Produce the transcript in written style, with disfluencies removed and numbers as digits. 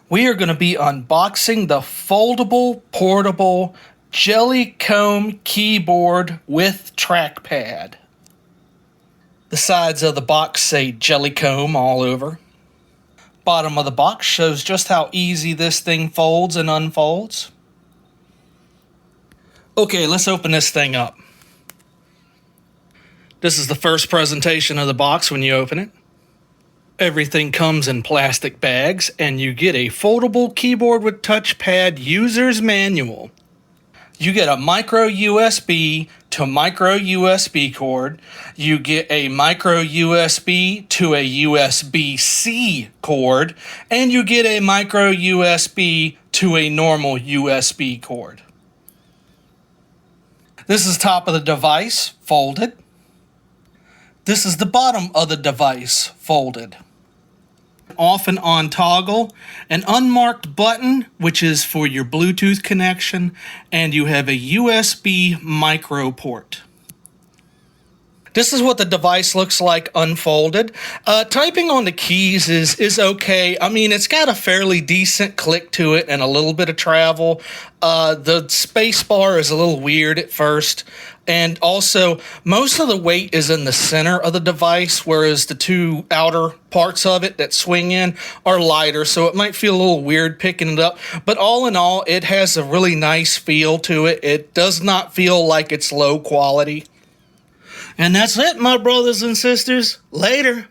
We are going to be unboxing the foldable, portable Jellycomb keyboard with trackpad. The sides of the box say Jellycomb all over. Bottom of the box shows just how easy this thing folds and unfolds. Okay, let's open this thing up. This is the first presentation of the box when you open it. Everything comes in plastic bags, and you get a foldable keyboard with touchpad user's manual. You get a micro USB to micro USB cord. You get a micro USB to a USB-C cord, and you get a micro USB to a normal USB cord. This is top of the device, folded. This is the bottom of the device, folded. Off and on toggle, an unmarked button, which is for your Bluetooth connection, and you have a USB micro port. This is what the device looks like unfolded. Typing on the keys is okay. I mean, it's got a fairly decent click to it and a little bit of travel. The space bar is a little weird at first. And also, most of the weight is in the center of the device, whereas the two outer parts of it that swing in are lighter, so it might feel a little weird picking it up. But all in all, it has a really nice feel to it. It does not feel like it's low quality. And that's it, my brothers and sisters. Later.